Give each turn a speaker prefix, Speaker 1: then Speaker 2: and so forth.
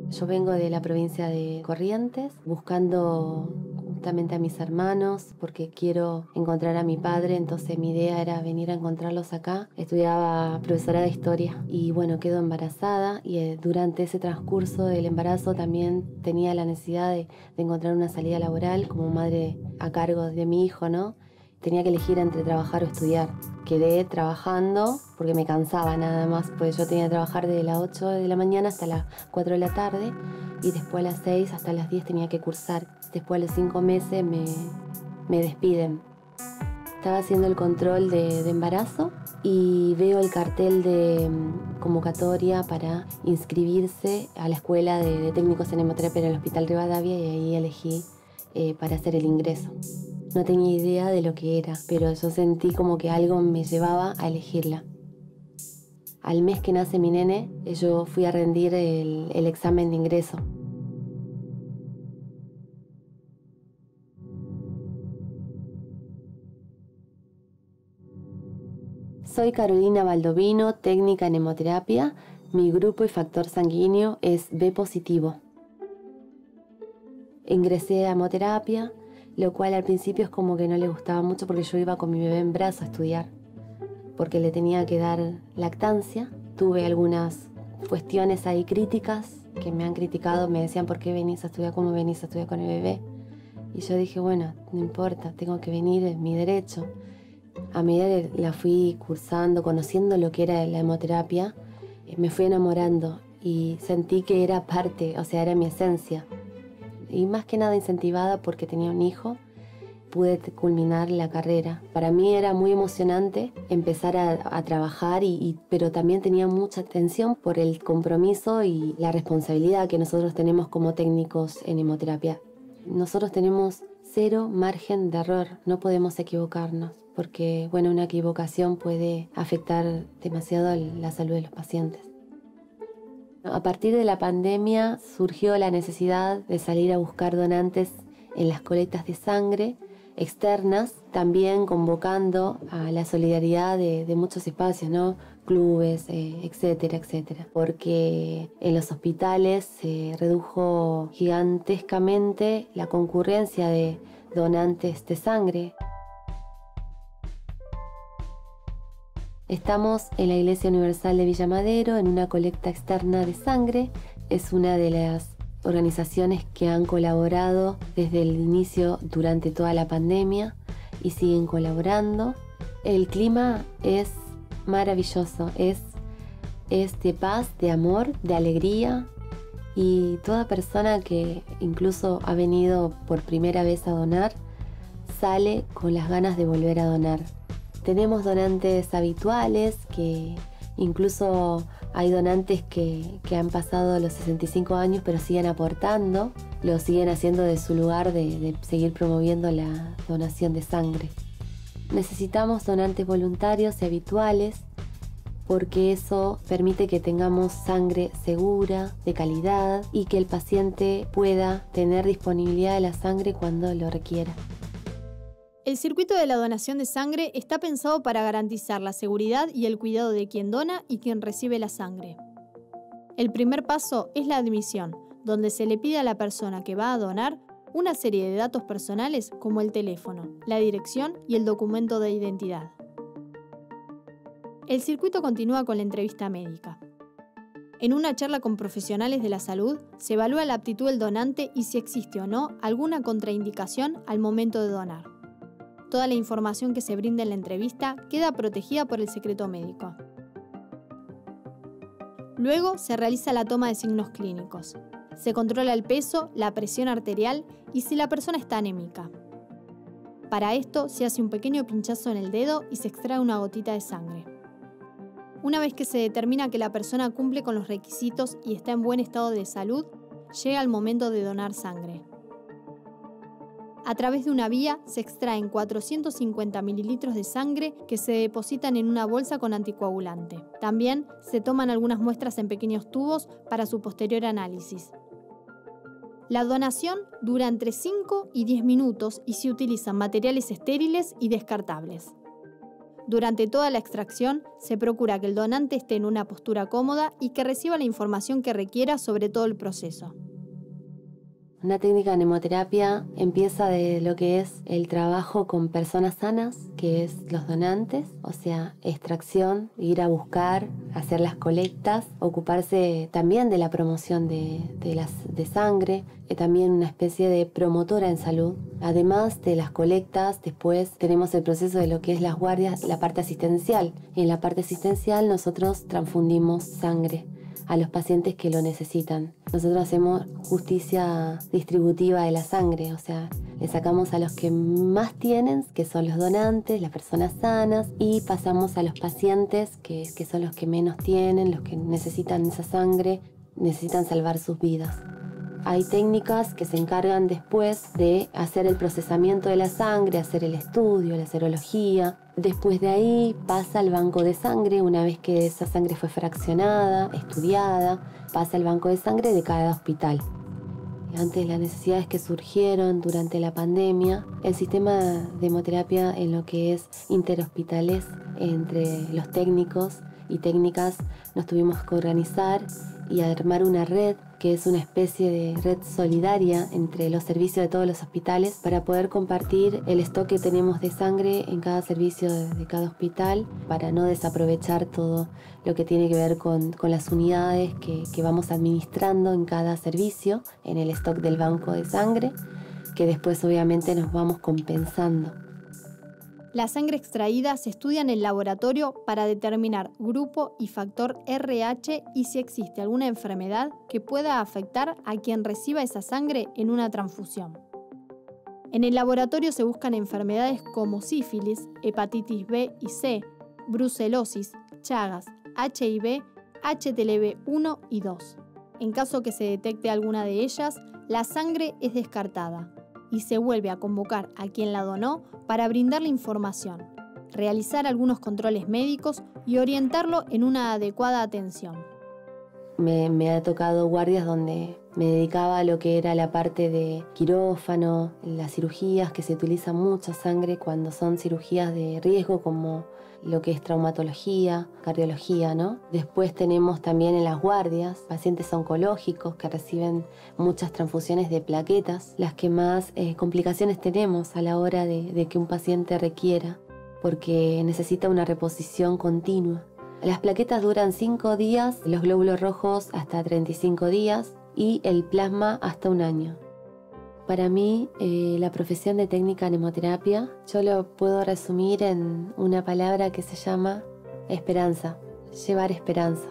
Speaker 1: Yo vengo de la provincia de Corrientes, buscando justamente a mis hermanos porque quiero encontrar a mi padre, entonces mi idea era venir a encontrarlos acá. Estudiaba profesora de historia y bueno, quedo embarazada y durante ese transcurso del embarazo también tenía la necesidad de encontrar una salida laboral como madre a cargo de mi hijo, ¿no? Tenía que elegir entre trabajar o estudiar. Quedé trabajando porque me cansaba nada más, pues yo tenía que trabajar desde las 8 de la mañana hasta las 4 de la tarde y después a las 6 hasta las 10 tenía que cursar. Después a los 5 meses me despiden. Estaba haciendo el control de embarazo y veo el cartel de convocatoria para inscribirse a la escuela de técnicos en hemoterapia en el Hospital Rivadavia y ahí elegí para hacer el ingreso. No tenía idea de lo que era, pero yo sentí como que algo me llevaba a elegirla. Al mes que nace mi nene, yo fui a rendir el examen de ingreso. Soy Carolina Baldovino, técnica en hemoterapia. Mi grupo y factor sanguíneo es B positivo. Ingresé a hemoterapia, lo cual al principio es como que no le gustaba mucho porque yo iba con mi bebé en brazos a estudiar, porque le tenía que dar lactancia. Tuve algunas cuestiones ahí críticas que me han criticado, me decían ¿por qué venís a estudiar? ¿Cómo venís a estudiar con el bebé? Y yo dije, bueno, no importa, tengo que venir, es mi derecho. A medida que la fui cursando, conociendo lo que era la hemoterapia, me fui enamorando y sentí que era parte, o sea, era mi esencia. Y más que nada incentivada porque tenía un hijo, pude culminar la carrera. Para mí era muy emocionante empezar a trabajar, pero también tenía mucha tensión por el compromiso y la responsabilidad que nosotros tenemos como técnicos en hemoterapia. Nosotros tenemos 0 margen de error, no podemos equivocarnos, porque bueno, una equivocación puede afectar demasiado la salud de los pacientes. A partir de la pandemia surgió la necesidad de salir a buscar donantes en las colectas de sangre externas, también convocando a la solidaridad de muchos espacios, ¿no? Clubes, etcétera, etcétera. Porque en los hospitales se redujo gigantescamente la concurrencia de donantes de sangre. Estamos en la Iglesia Universal de Villa Madero en una colecta externa de sangre. Es una de las organizaciones que han colaborado desde el inicio durante toda la pandemia y siguen colaborando. El clima es maravilloso, es de paz, de amor, de alegría, y toda persona que incluso ha venido por primera vez a donar sale con las ganas de volver a donar. Tenemos donantes habituales, que incluso hay donantes que han pasado los 65 años pero siguen aportando, lo siguen haciendo de su lugar de seguir promoviendo la donación de sangre. Necesitamos donantes voluntarios y habituales porque eso permite que tengamos sangre segura, de calidad y que el paciente pueda tener disponibilidad de la sangre cuando lo requiera.
Speaker 2: El circuito de la donación de sangre está pensado para garantizar la seguridad y el cuidado de quien dona y quien recibe la sangre. El primer paso es la admisión, donde se le pide a la persona que va a donar una serie de datos personales como el teléfono, la dirección y el documento de identidad. El circuito continúa con la entrevista médica. En una charla con profesionales de la salud, se evalúa la aptitud del donante y si existe o no alguna contraindicación al momento de donar. Toda la información que se brinda en la entrevista queda protegida por el secreto médico. Luego se realiza la toma de signos clínicos. Se controla el peso, la presión arterial y si la persona está anémica. Para esto se hace un pequeño pinchazo en el dedo y se extrae una gotita de sangre. Una vez que se determina que la persona cumple con los requisitos y está en buen estado de salud, llega el momento de donar sangre. A través de una vía se extraen 450 mililitros de sangre que se depositan en una bolsa con anticoagulante. También se toman algunas muestras en pequeños tubos para su posterior análisis. La donación dura entre 5 y 10 minutos y se utilizan materiales estériles y descartables. Durante toda la extracción, se procura que el donante esté en una postura cómoda y que reciba la información que requiera sobre todo el proceso.
Speaker 1: Una técnica de nemoterapia empieza de lo que es el trabajo con personas sanas, que es los donantes, o sea, extracción, ir a buscar, hacer las colectas, ocuparse también de la promoción de sangre, también una especie de promotora en salud. Además de las colectas, después tenemos el proceso de lo que es las guardias, la parte asistencial. Y en la parte asistencial nosotros transfundimos sangre a los pacientes que lo necesitan. Nosotros hacemos justicia distributiva de la sangre, o sea, le sacamos a los que más tienen, que son los donantes, las personas sanas, y pasamos a los pacientes, que son los que menos tienen, los que necesitan esa sangre, necesitan salvar sus vidas. Hay técnicas que se encargan después de hacer el procesamiento de la sangre, hacer el estudio, la serología. Después de ahí pasa al banco de sangre, una vez que esa sangre fue fraccionada, estudiada, pasa al banco de sangre de cada hospital. Ante las necesidades que surgieron durante la pandemia, el sistema de hemoterapia en lo que es interhospitales entre los técnicos y técnicas nos tuvimos que organizar y armar una red que es una especie de red solidaria entre los servicios de todos los hospitales para poder compartir el stock que tenemos de sangre en cada servicio de cada hospital para no desaprovechar todo lo que tiene que ver con las unidades que vamos administrando en cada servicio, en el stock del banco de sangre, que después obviamente nos vamos compensando.
Speaker 2: La sangre extraída se estudia en el laboratorio para determinar grupo y factor RH y si existe alguna enfermedad que pueda afectar a quien reciba esa sangre en una transfusión. En el laboratorio se buscan enfermedades como sífilis, hepatitis B y C, brucelosis, Chagas, HIV, HTLV 1 y 2. En caso que se detecte alguna de ellas, la sangre es descartada y se vuelve a convocar a quien la donó para brindarle información, realizar algunos controles médicos y orientarlo en una adecuada atención.
Speaker 1: Me ha tocado guardias donde me dedicaba a lo que era la parte de quirófano, las cirugías, que se utiliza mucha sangre cuando son cirugías de riesgo como lo que es traumatología, cardiología, ¿no? Después tenemos también en las guardias pacientes oncológicos que reciben muchas transfusiones de plaquetas, las que más complicaciones tenemos a la hora de que un paciente requiera, porque necesita una reposición continua. Las plaquetas duran 5 días, los glóbulos rojos hasta 35 días y el plasma hasta 1 año. Para mí, la profesión de técnica en hemoterapia, yo lo puedo resumir en una palabra que se llama esperanza, llevar esperanza.